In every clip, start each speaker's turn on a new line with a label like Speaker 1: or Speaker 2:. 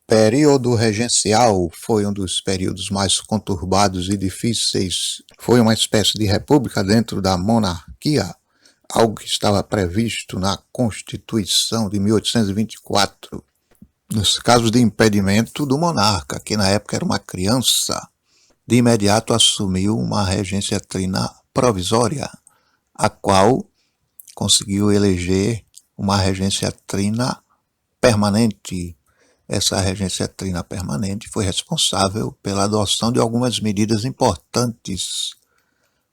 Speaker 1: Período regencial foi um dos períodos mais conturbados e difíceis. Foi uma espécie de república dentro da monarquia, algo que estava previsto na Constituição de 1824. Nos casos de impedimento do monarca, que na época era uma criança, de imediato assumiu uma regência trina provisória, a qual conseguiu eleger uma regência trina permanente. Essa regência trina permanente foi responsável pela adoção de algumas medidas importantes,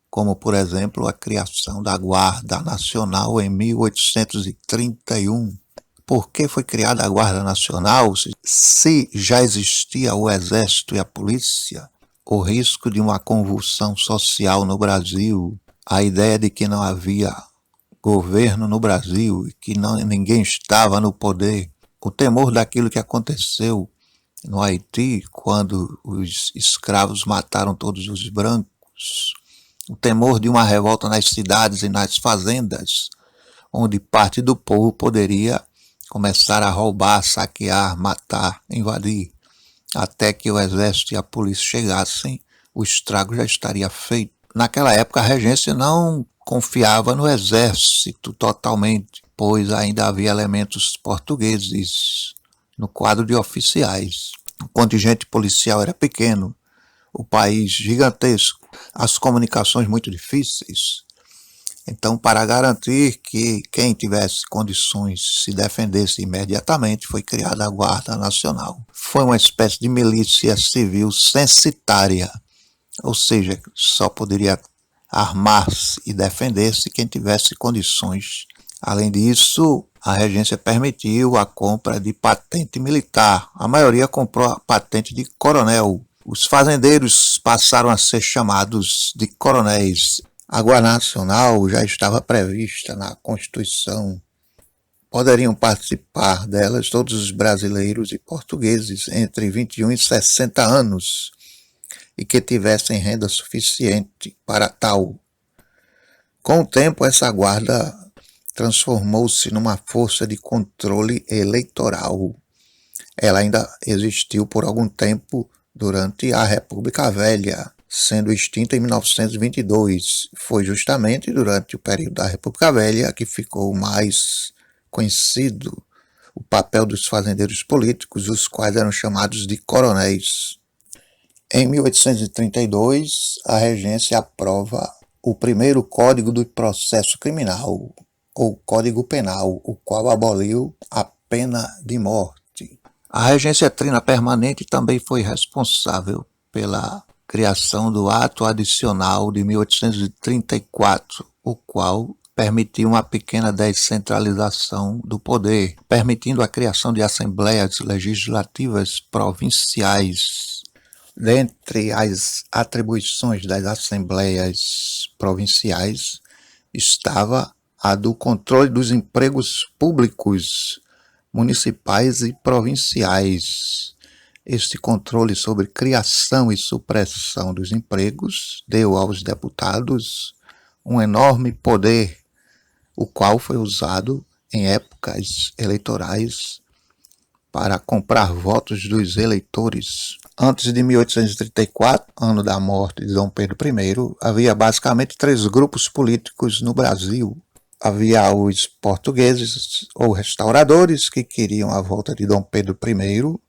Speaker 1: como, por exemplo, a criação da Guarda Nacional em 1831. Por que foi criada a Guarda Nacional se já existia o Exército e a Polícia? O risco de uma convulsão social no Brasil, a ideia de que não havia governo no Brasil e que ninguém estava no poder, o temor daquilo que aconteceu no Haiti, quando os escravos mataram todos os brancos, o temor de uma revolta nas cidades e nas fazendas, onde parte do povo poderia começar a roubar, saquear, matar, invadir. Até que o exército e a polícia chegassem, o estrago já estaria feito. Naquela época a regência não confiava no exército totalmente, pois ainda havia elementos portugueses no quadro de oficiais. O contingente policial era pequeno, o país gigantesco, as comunicações muito difíceis. Então, para garantir que quem tivesse condições se defendesse imediatamente, foi criada a Guarda Nacional. Foi uma espécie de milícia civil censitária, ou seja, só poderia armar-se e defender-se quem tivesse condições. Além disso, a regência permitiu a compra de patente militar. A maioria comprou a patente de coronel. Os fazendeiros passaram a ser chamados de coronéis. A Guarda Nacional já estava prevista na Constituição. Poderiam participar delas todos os brasileiros e portugueses entre 21 e 60 anos e que tivessem renda suficiente para tal. Com o tempo, essa guarda transformou-se numa força de controle eleitoral. Ela ainda existiu por algum tempo durante a República Velha, sendo extinta em 1922. Foi justamente durante o período da República Velha que ficou mais conhecido o papel dos fazendeiros políticos, os quais eram chamados de coronéis. Em 1832, a regência aprova o primeiro Código do Processo Criminal, ou Código Penal, o qual aboliu a pena de morte. A regência trina permanente também foi responsável pela criação do Ato Adicional de 1834, o qual permitiu uma pequena descentralização do poder, permitindo a criação de assembleias legislativas provinciais. Dentre as atribuições das assembleias provinciais estava a do controle dos empregos públicos municipais e provinciais. Este controle sobre criação e supressão dos empregos deu aos deputados um enorme poder, o qual foi usado em épocas eleitorais para comprar votos dos eleitores. Antes de 1834, ano da morte de Dom Pedro I, havia basicamente 3 grupos políticos no Brasil. Havia os portugueses ou restauradores que queriam a volta de Dom Pedro I.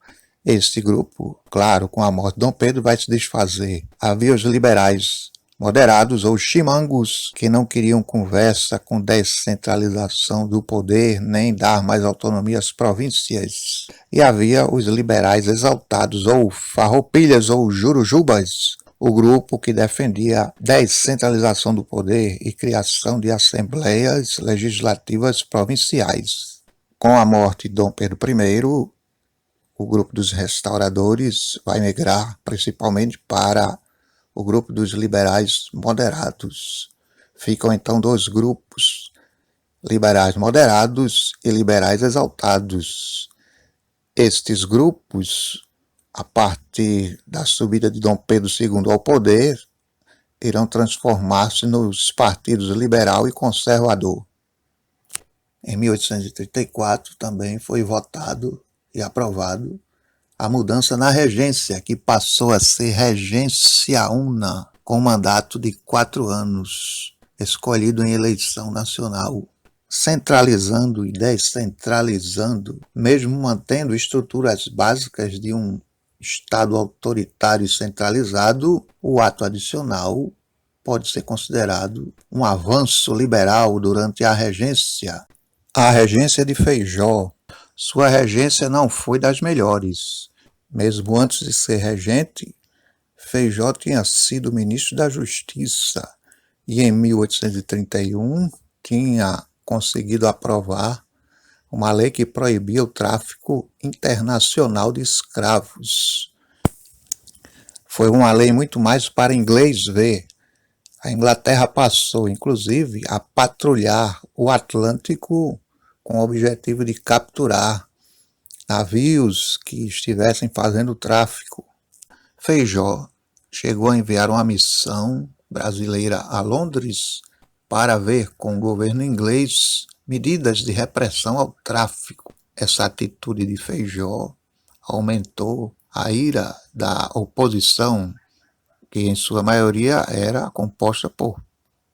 Speaker 1: Este grupo, claro, com a morte de Dom Pedro, vai se desfazer. Havia os liberais moderados ou chimangos, que não queriam conversa com descentralização do poder, nem dar mais autonomia às províncias. E havia os liberais exaltados, ou farroupilhas, ou jurujubas, o grupo que defendia descentralização do poder e criação de assembleias legislativas provinciais. Com a morte de Dom Pedro I, o grupo dos restauradores vai migrar principalmente para o grupo dos liberais moderados. Ficam então 2 grupos, liberais moderados e liberais exaltados. Estes grupos, a partir da subida de Dom Pedro II ao poder, irão transformar-se nos partidos liberal e conservador. Em 1834 também foi votado e aprovado a mudança na regência, que passou a ser regência una, com mandato de 4 anos, escolhido em eleição nacional, centralizando e descentralizando, mesmo mantendo estruturas básicas de um Estado autoritário e centralizado. O ato adicional pode ser considerado um avanço liberal durante a regência. A regência de Feijó. Sua regência não foi das melhores. Mesmo antes de ser regente, Feijó tinha sido ministro da Justiça e em 1831 tinha conseguido aprovar uma lei que proibia o tráfico internacional de escravos. Foi uma lei muito mais para inglês ver. A Inglaterra passou, inclusive, a patrulhar o Atlântico com o objetivo de capturar navios que estivessem fazendo tráfico. Feijó chegou a enviar uma missão brasileira a Londres para ver com o governo inglês medidas de repressão ao tráfico. Essa atitude de Feijó aumentou a ira da oposição, que em sua maioria era composta por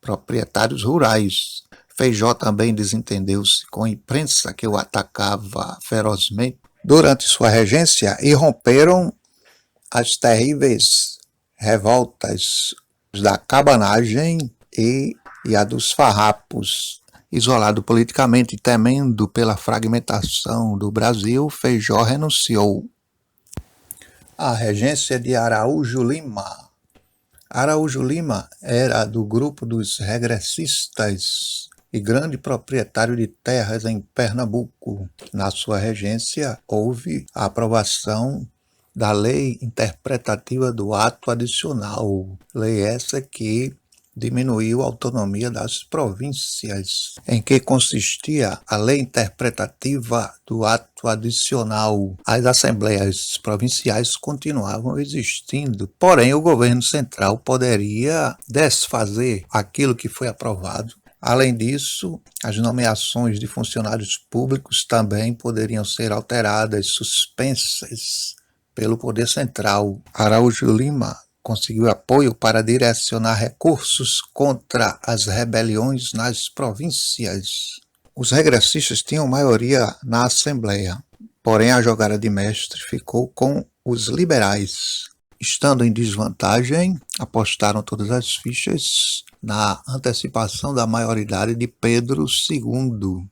Speaker 1: proprietários rurais. Feijó também desentendeu-se com a imprensa que o atacava ferozmente durante sua regência e romperam as terríveis revoltas da cabanagem e a dos farrapos. Isolado politicamente e temendo pela fragmentação do Brasil, Feijó renunciou à regência de Araújo Lima. Araújo Lima era do grupo dos regressistas e grande proprietário de terras em Pernambuco. Na sua regência, houve a aprovação da Lei Interpretativa do Ato Adicional, lei essa que diminuiu a autonomia das províncias. Em que consistia a Lei Interpretativa do Ato Adicional? As assembleias provinciais continuavam existindo, porém o governo central poderia desfazer aquilo que foi aprovado. Além disso, as nomeações de funcionários públicos também poderiam ser alteradas, suspensas pelo Poder Central. Araújo Lima conseguiu apoio para direcionar recursos contra as rebeliões nas províncias. Os regressistas tinham maioria na Assembleia, porém a jogada de mestre ficou com os liberais. Estando em desvantagem, apostaram todas as fichas na antecipação da maioridade de Pedro II,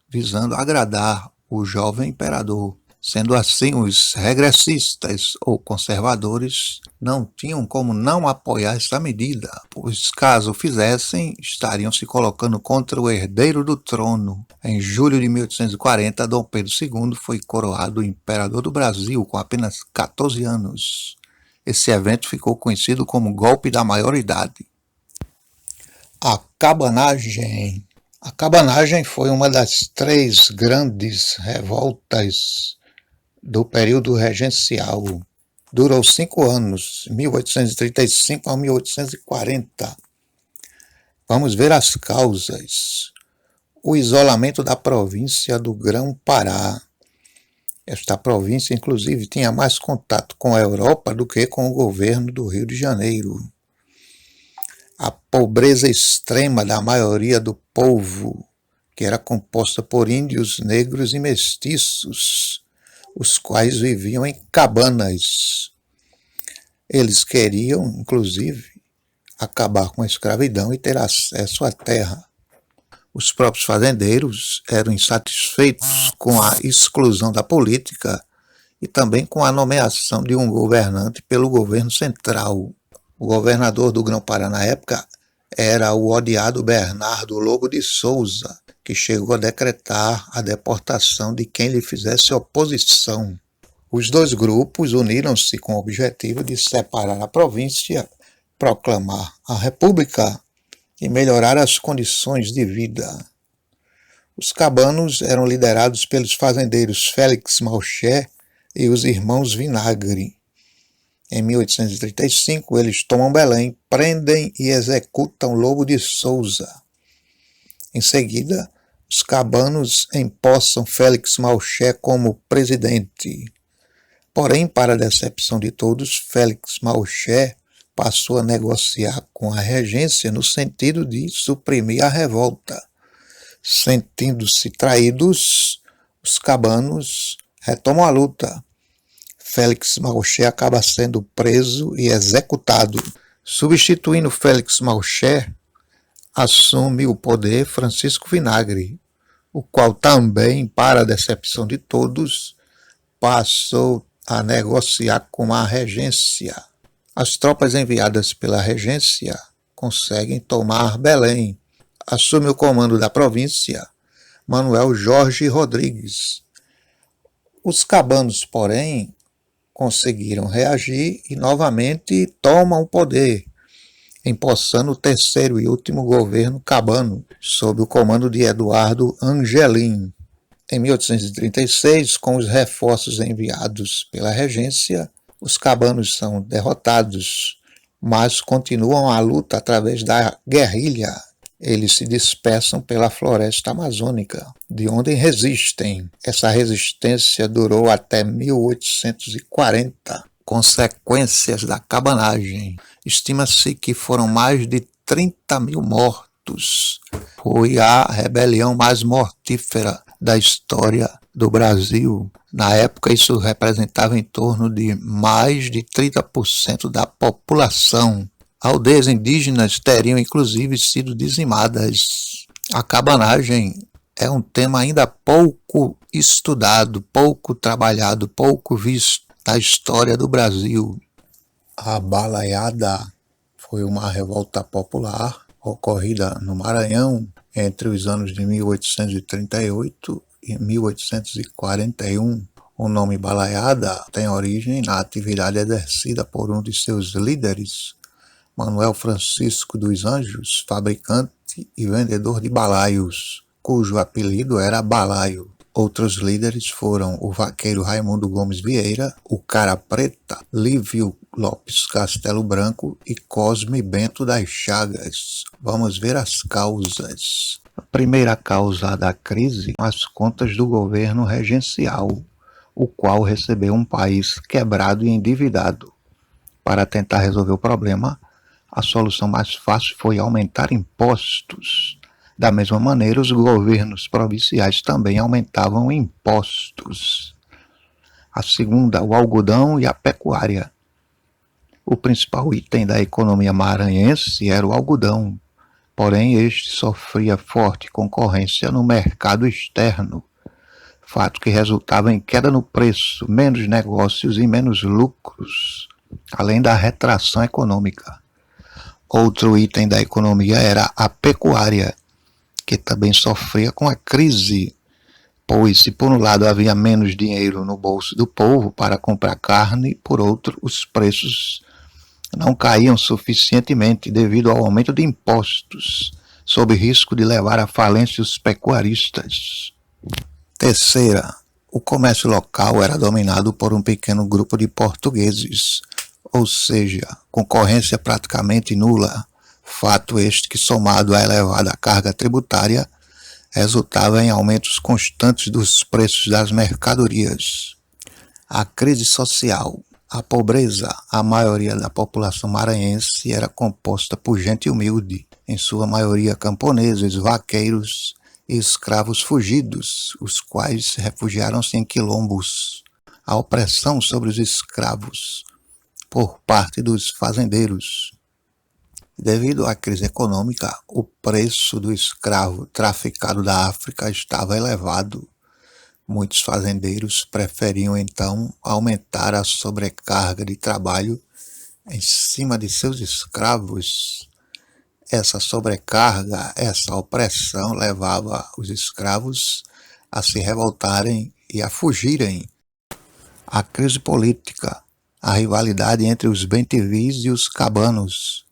Speaker 1: visando agradar o jovem imperador. Sendo assim, os regressistas ou conservadores não tinham como não apoiar essa medida, pois caso o fizessem, estariam se colocando contra o herdeiro do trono. Em julho de 1840, Dom Pedro II foi coroado imperador do Brasil com apenas 14 anos. Esse evento ficou conhecido como golpe da maioridade. A cabanagem. A cabanagem foi uma das 3 grandes revoltas do período regencial. Durou 5 anos, 1835 a 1840. Vamos ver as causas. O isolamento da província do Grão-Pará. Esta província, inclusive, tinha mais contato com a Europa do que com o governo do Rio de Janeiro. A pobreza extrema da maioria do povo, que era composta por índios, negros e mestiços, os quais viviam em cabanas. Eles queriam, inclusive, acabar com a escravidão e ter acesso à terra. Os próprios fazendeiros eram insatisfeitos com a exclusão da política e também com a nomeação de um governante pelo governo central. O governador do Grão-Pará na época era o odiado Bernardo Lobo de Souza, que chegou a decretar a deportação de quem lhe fizesse oposição. Os 2 grupos uniram-se com o objetivo de separar a província, proclamar a república e melhorar as condições de vida. Os cabanos eram liderados pelos fazendeiros Félix Malcher e os irmãos Vinagre. Em 1835, eles tomam Belém, prendem e executam Lobo de Souza. Em seguida, os cabanos empossam Félix Malcher como presidente. Porém, para a decepção de todos, Félix Malcher passou a negociar com a regência no sentido de suprimir a revolta. Sentindo-se traídos, os cabanos retomam a luta. Félix Malcher acaba sendo preso e executado. Substituindo Félix Malcher, assume o poder Francisco Vinagre, o qual também, para a decepção de todos, passou a negociar com a regência. As tropas enviadas pela regência conseguem tomar Belém. Assume o comando da província Manuel Jorge Rodrigues. Os cabanos, porém, conseguiram reagir e novamente tomam o poder, empossando o terceiro e último governo cabano, sob o comando de Eduardo Angelim. Em 1836, com os reforços enviados pela regência, os cabanos são derrotados, mas continuam a luta através da guerrilha. Eles se dispersam pela floresta amazônica, de onde resistem. Essa resistência durou até 1840. Consequências da cabanagem. Estima-se que foram mais de 30 mil mortos. Foi a rebelião mais mortífera da história do Brasil. Na época, isso representava em torno de mais de 30% da população. Aldeias indígenas teriam inclusive sido dizimadas. A cabanagem é um tema ainda pouco estudado, pouco trabalhado, pouco visto na história do Brasil. A Balaiada foi uma revolta popular ocorrida no Maranhão entre os anos de 1838 e 1841. O nome Balaiada tem origem na atividade exercida por um de seus líderes, Manuel Francisco dos Anjos, fabricante e vendedor de balaios, cujo apelido era Balaio. Outros líderes foram o vaqueiro Raimundo Gomes Vieira, o Cara Preta, Lívio Lopes Castelo Branco e Cosme Bento das Chagas. Vamos ver as causas. A primeira causa da crise, as contas do governo regencial, o qual recebeu um país quebrado e endividado. Para tentar resolver o problema, a solução mais fácil foi aumentar impostos. Da mesma maneira, os governos provinciais também aumentavam impostos. A segunda, o algodão e a pecuária. O principal item da economia maranhense era o algodão, porém este sofria forte concorrência no mercado externo, fato que resultava em queda no preço, menos negócios e menos lucros, além da retração econômica. Outro item da economia era a pecuária, que também sofria com a crise, pois se por um lado havia menos dinheiro no bolso do povo para comprar carne, por outro os preços não caíam suficientemente devido ao aumento de impostos, sob risco de levar à falência os pecuaristas. Terceira, o comércio local era dominado por um pequeno grupo de portugueses, ou seja, concorrência praticamente nula, fato este que, somado à elevada carga tributária, resultava em aumentos constantes dos preços das mercadorias. A crise social. A pobreza, a maioria da população maranhense era composta por gente humilde, em sua maioria camponeses, vaqueiros e escravos fugidos, os quais refugiaram-se em quilombos. A opressão sobre os escravos por parte dos fazendeiros. Devido à crise econômica, o preço do escravo traficado da África estava elevado. Muitos fazendeiros preferiam então aumentar a sobrecarga de trabalho em cima de seus escravos. Essa sobrecarga, essa opressão levava os escravos a se revoltarem e a fugirem. A crise política, a rivalidade entre os bentivis e os cabanos.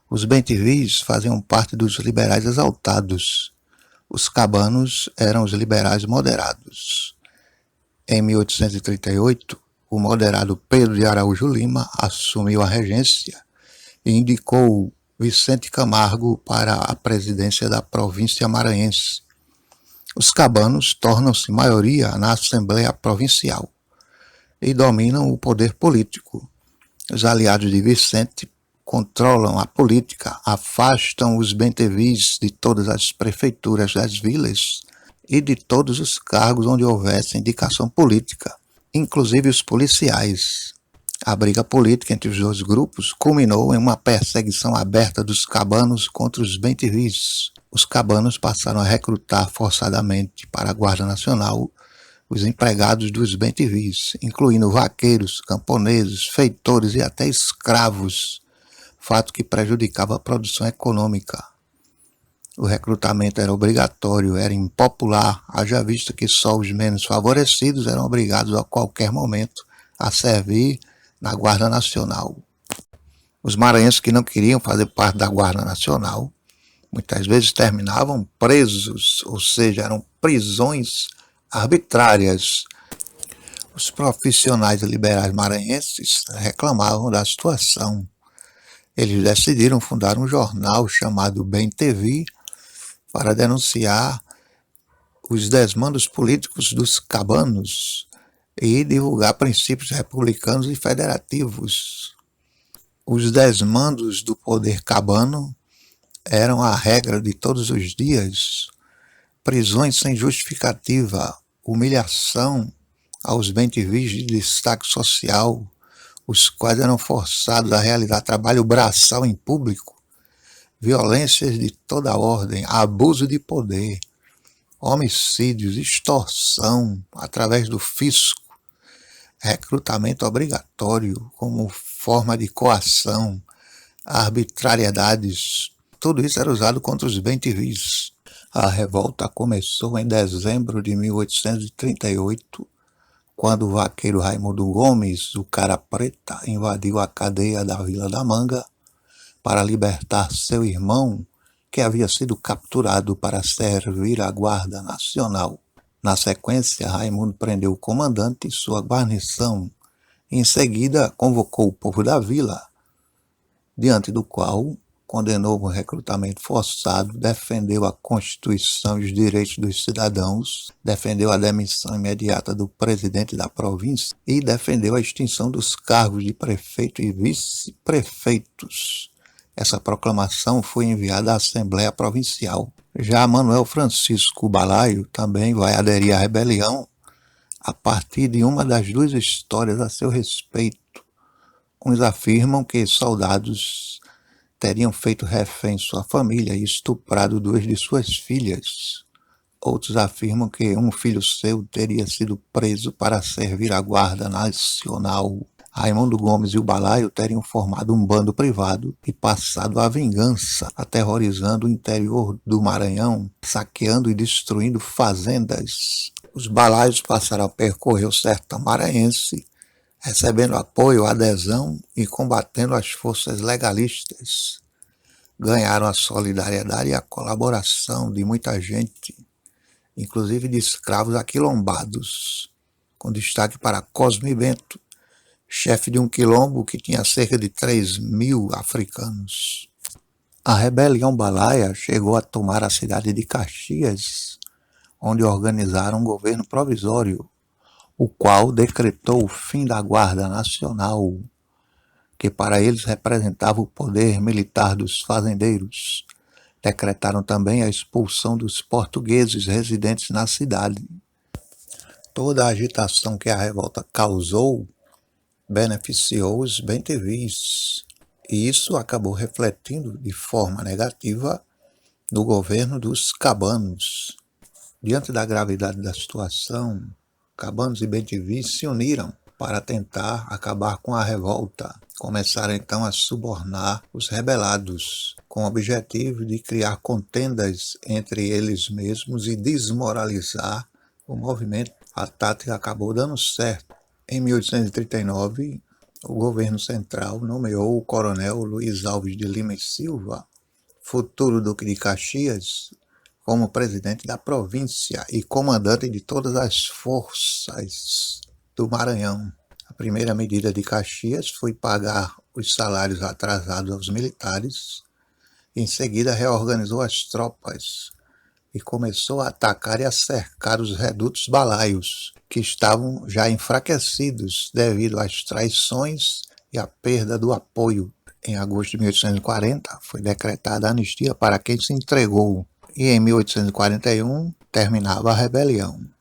Speaker 1: Os bentivis faziam parte dos liberais exaltados. Os cabanos eram os liberais moderados. Em 1838, o moderado Pedro de Araújo Lima assumiu a regência e indicou Vicente Camargo para a presidência da província maranhense. Os cabanos tornam-se maioria na Assembleia Provincial. e dominam o poder político. Os aliados de Vicente controlam a política, afastam os bem-te-vis de todas as prefeituras das vilas e de todos os cargos onde houvesse indicação política, inclusive os policiais. A briga política entre os dois grupos culminou em uma perseguição aberta dos cabanos contra os bem-te-vis. Os cabanos passaram a recrutar forçadamente para a Guarda Nacional os empregados dos bem-te-vis, incluindo vaqueiros, camponeses, feitores e até escravos, fato que prejudicava a produção econômica. O recrutamento era obrigatório, era impopular, haja vista que só os menos favorecidos eram obrigados a qualquer momento a servir na Guarda Nacional. Os maranhenses que não queriam fazer parte da Guarda Nacional muitas vezes terminavam presos, ou seja, eram prisões arbitrárias. Os profissionais liberais maranhenses reclamavam da situação. Eles decidiram fundar um jornal chamado Bem-te-vi para denunciar os desmandos políticos dos cabanos e divulgar princípios republicanos e federativos. Os desmandos do poder cabano eram a regra de todos os dias. Prisões sem justificativa, humilhação aos bem-te-vis de destaque social, os quais eram forçados a realizar trabalho braçal em público, violências de toda ordem, abuso de poder, homicídios, extorsão através do fisco, recrutamento obrigatório como forma de coação, arbitrariedades, tudo isso era usado contra os bem-te-vis. A revolta começou em dezembro de 1838, quando o vaqueiro Raimundo Gomes, o Cara Preta, invadiu a cadeia da Vila da Manga para libertar seu irmão, que havia sido capturado para servir a Guarda Nacional. Na sequência, Raimundo prendeu o comandante e sua guarnição. Em seguida, convocou o povo da vila, diante do qual condenou o recrutamento forçado, defendeu a Constituição e os direitos dos cidadãos, defendeu a demissão imediata do presidente da província e defendeu a extinção dos cargos de prefeito e vice-prefeitos. Essa proclamação foi enviada à Assembleia Provincial. Já Manuel Francisco Balaio também vai aderir à rebelião a partir de uma das duas histórias a seu respeito. Uns afirmam que soldados teriam feito refém sua família e estuprado duas de suas filhas. Outros afirmam que um filho seu teria sido preso para servir a Guarda Nacional. Raimundo Gomes e o Balaio teriam formado um bando privado e passado a vingança, aterrorizando o interior do Maranhão, saqueando e destruindo fazendas. Os Balaios passaram a percorrer o sertão maranhense, recebendo apoio, adesão e combatendo as forças legalistas. Ganharam a solidariedade e a colaboração de muita gente, inclusive de escravos aquilombados, com destaque para Cosme Bento, chefe de um quilombo que tinha cerca de 3.000 africanos. A rebelião balaia chegou a tomar a cidade de Caxias, onde organizaram um governo provisório, o qual decretou o fim da Guarda Nacional, que para eles representava o poder militar dos fazendeiros. Decretaram também a expulsão dos portugueses residentes na cidade. Toda a agitação que a revolta causou beneficiou os bem-te-vis, e isso acabou refletindo de forma negativa no governo dos cabanos. Diante da gravidade da situação, cabanos e bem-te-vis se uniram para tentar acabar com a revolta. Começaram então a subornar os rebelados, com o objetivo de criar contendas entre eles mesmos e desmoralizar o movimento. A tática acabou dando certo. Em 1839, o governo central nomeou o coronel Luiz Alves de Lima e Silva, futuro duque de Caxias, como presidente da província e comandante de todas as forças do Maranhão. A primeira medida de Caxias foi pagar os salários atrasados aos militares. Em seguida, reorganizou as tropas, e começou a atacar e a cercar os redutos balaios, que estavam já enfraquecidos devido às traições e à perda do apoio. Em agosto de 1840, foi decretada a anistia para quem se entregou, e em 1841 terminava a rebelião.